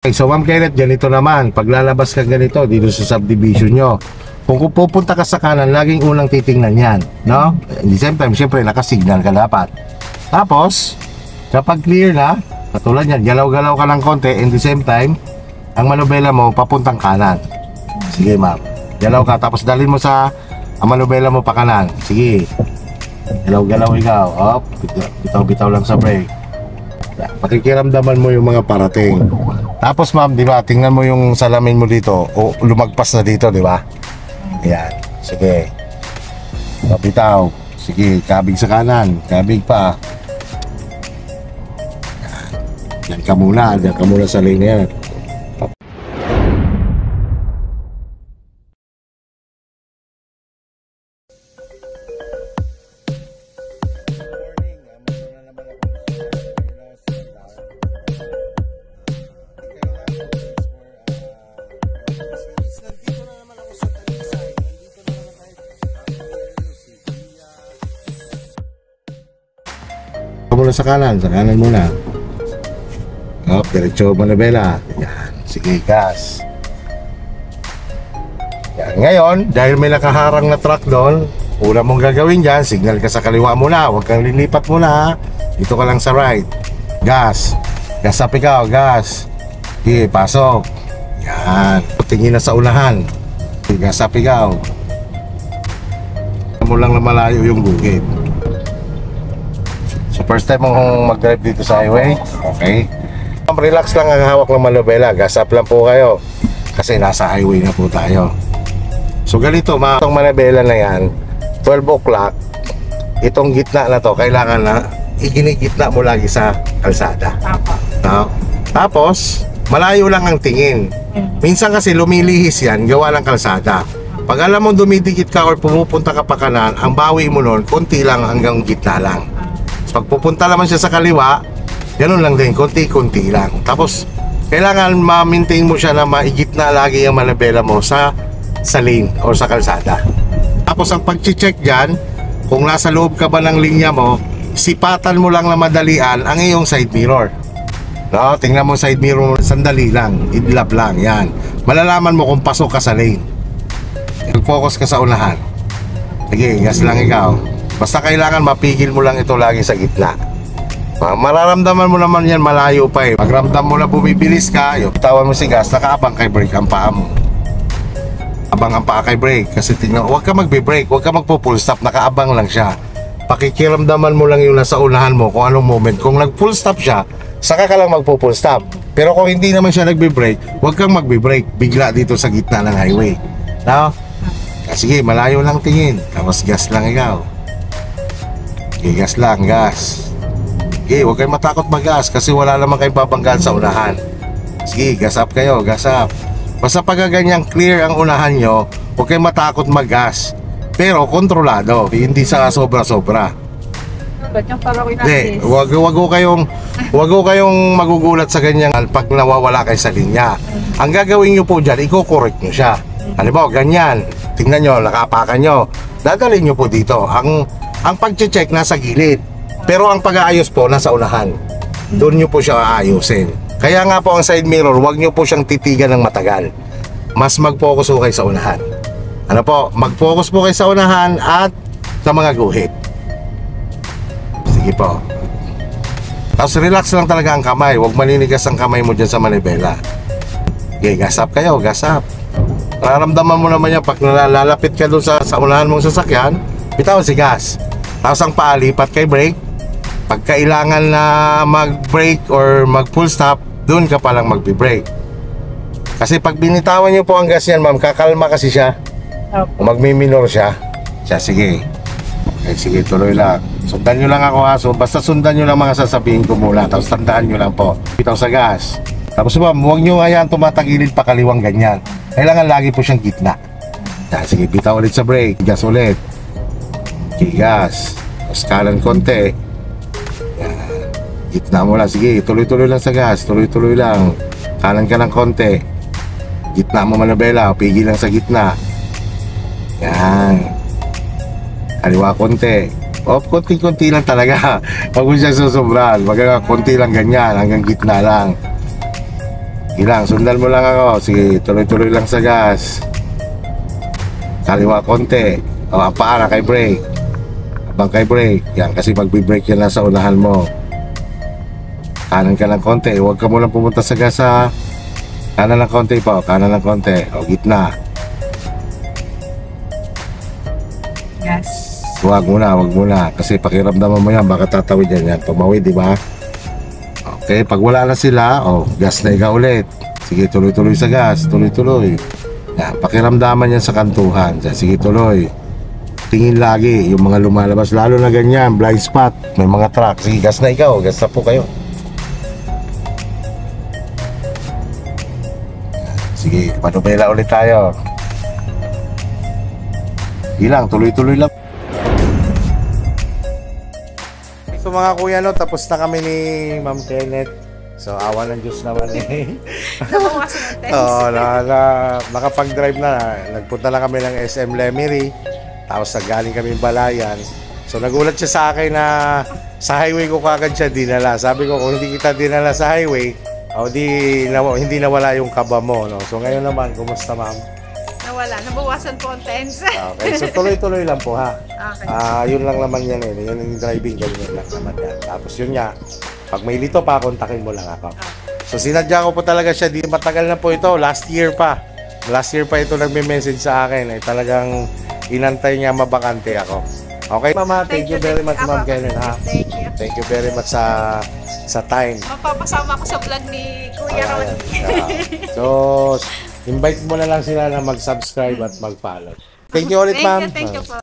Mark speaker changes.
Speaker 1: Okay, so Ma'am Kenneth, ganito naman. Paglalabas ka ganito dito sa subdivision nyo, kung pupunta ka sa kanan, laging unang titingnan yan, no? At the same time, syempre, nakasignal ka dapat. Tapos, kapag clear na, katulad yan, galaw-galaw ka ng konti, and the same time, ang manubela mo, papuntang kanan. Sige, ma'am. Galaw ka, tapos dalhin mo sa ang manubela mo pa kanan. Sige. Galaw-galaw ikaw. Op, bitaw-bitaw lang sa brake. Pakikiramdaman mo yung mga parating. Tapos ma'am, di ba, tingnan mo yung salamin mo dito. O lumagpas na dito, di ba? Ayan. Sige. Bitaw. Sige, kabig sa kanan. Kabig pa. Diyan ka muna. Diyan ka muna sa lane na yan. Muna sa kanan muna. Oh, diretso manubela. Yan, sige, gas. Yan, ngayon, dahil may nakaharang na truck doon, una mong gagawin dyan, signal ka sa kaliwa muna, huwag kang lilipat muna. Dito ka lang sa right. Gas. Gas up ikaw, gas. Sige, pasok. Yan, tingin na sa unahan. Sige, gas up ikaw. Mo lang na malayo yung gugit. So first time mong mag-drive dito sa highway. Okay. Relax lang ang hawak ng manubela. Gas up lang po kayo. Kasi nasa highway na po tayo. So ganito, itong manubela na yan, 12 o'clock, itong gitna na to, kailangan na iginigitna mo lagi sa kalsada. No? Tapos, malayo lang ang tingin. Minsan kasi lumilihis yan, gawa ng kalsada. Pag alam mo dumidikit ka or pumupunta ka pa kanan, ang bawi mo nun, konti lang hanggang gitna lang. Pag pupunta naman siya sa kaliwa, ganun lang din, konti-konti lang. Tapos, kailangan ma-maintain mo siya na maigitna lagi yung manubela mo sa lane o sa kalsada. Tapos, ang pag-check dyan, kung nasa loob ka ba ng linya mo, sipatan mo lang na madalian ang iyong side mirror. No? Tingnan mo side mirror mo, sandali lang, idlap lang, yan. Malalaman mo kung pasok ka sa lane. Focus ka sa unahan. Sige, gas lang ikaw. Basta kailangan mapigil mo lang ito lagi sa gitna. Mararamdaman mo naman yan malayo pa eh. Pagramdam mo na bumibilis ka, tawan mo si gas, nakaabang kay brake ang paa mo. Abang ang paa kay brake. Kasi tingnan, huwag ka magbe-brake, huwag ka magpo-full stop, nakaabang lang siya. Pakikiramdaman mo lang yung nasa unahan mo kung anong moment. Kung nag-full stop siya, saka ka lang magpo-full stop. Pero kung hindi naman siya nagbe-brake, huwag kang magbe-brake bigla dito sa gitna ng highway. No? Sige, malayo lang tingin. Tapos gas lang ikaw. Okay, gas lang, gas. Okay, huwag kayong matakot mag-gas kasi wala naman kayong babanggaan sa unahan. Sige, gas up kayo, gas up. Basta pag ganyang clear ang unahan nyo, huwag kayong matakot mag-gas. Pero kontrolado, hindi sa sobra-sobra. Hindi, huwag kayong magugulat sa ganyang pag nawawala kayo sa linya. Ang gagawin nyo po dyan, i-correct nyo siya. Halimbawa, ganyan. Tingnan nyo, nakapakan nyo. Dadalhin nyo po dito. Ang pag-check nasa gilid. Pero ang pag-aayos po nasa unahan. Doon nyo po siya aayusin. Kaya nga po ang side mirror, huwag nyo po siyang titigan ng matagal. Mas mag-focus po kayo sa unahan. Ano po? Mag-focus po kayo sa unahan at sa mga guhit. Sige po. Tapos relax lang talaga ang kamay. Huwag maninigas ang kamay mo dyan sa manibela. Okay, gas up kayo, gas up. Nararamdaman mo naman yan pag nalalapit ka doon sa unahan mong sasakyan, bitawan si gas. Tapos ang paalipat kay brake. Pag kailangan na mag-brake or mag-full stop, doon ka palang mag-brake. Kasi pag binitawan nyo po ang gas yan, ma'am, kakalma kasi siya. Magmi-minor siya. Sige. Okay, sige, tuloy lang. Sundan nyo lang ako ha. So, basta sundan nyo lang mga sasabihin ko muna. Tapos tandaan nyo lang po. Bitaw sa gas. Tapos ma'am, huwag nyo ayan tumatagilid pa kaliwang ganyan. Kailangan lagi po siyang gitna. Sige, bitaw ulit sa brake. Gas ulit. Okay, gas. Tapos kanan konti. Yan. Gitna mo lang. Sige, tuloy-tuloy lang sa gas. Tuloy-tuloy lang. Kanan ka ng konti. Gitna mo manubela. Pigil lang sa gitna. Yan. Kaliwa konti. Konti-konti lang talaga. Huwag mo siya susobran. Konti lang ganyan. Hanggang gitna lang. Ilang, sundan mo lang ako. Sige, tuloy-tuloy lang sa gas. Kaliwa konti. O, ang paa na kay brake. Abang kay brake. Yan, kasi magbi-brake yan nasa unahan mo. Kanan ka ng konti. Huwag ka muna pumunta sa gas ha. Kanan ng konti po. Kanan ng konti. O, gitna.
Speaker 2: Yes.
Speaker 1: Huwag muna. Kasi pakiramdaman mo yan. Baka tatawid yan. Yan, tumawid, di ba? Okay, pag wala na sila, gas na ikaw ulit. Sige, tuloy-tuloy sa gas. Tuloy-tuloy. Yan, pakiramdaman yan sa kantuhan. Yan, sige, tuloy. Tingin lagi yung mga lumalabas. Lalo na ganyan, blind spot. May mga truck. Sige, gas na ikaw. Gas na po kayo. Sige, patupela ulit tayo. Ilang, tuloy-tuloy lang. So mga kuya, no, tapos na kami ni Ma'am Kenneth. So awa ng Diyos naman eh.
Speaker 2: Nabawasan ang tense.
Speaker 1: Oo, nakapag-drive na. Nagpunta na kami ng SM Lemery. Tapos galing kami Balayan. So nagulat siya sa akin na sa highway ko kagad siya dinala. Sabi ko, kung hindi kita dinala sa highway, hindi nawala yung kaba mo. No? So ngayon naman, kumusta ma'am?
Speaker 2: Nawala. Nabawasan po ang tense.
Speaker 1: Okay, so tuloy-tuloy lang po ha.
Speaker 2: Okay.
Speaker 1: Yun lang naman yan eh. Yun yung driving, ganyan lang naman yan. Tapos yun nga, pag may lito pa, kontakin mo lang ako. So sinadya ko po talaga siya. Di matagal na po ito. Last year pa ito nagme-message sa akin. Eh, talagang inantay niya mabakante ako. Okay, mama, thank you very much, Ma'am Kenneth, ha?
Speaker 2: Thank you.
Speaker 1: Thank you very much sa time.
Speaker 2: Mapapasama ako sa vlog ni Kuya Ron.
Speaker 1: So, invite mo na lang sila na mag-subscribe at mag-follow. Thank you ulit, ma'am.
Speaker 2: Thank you po.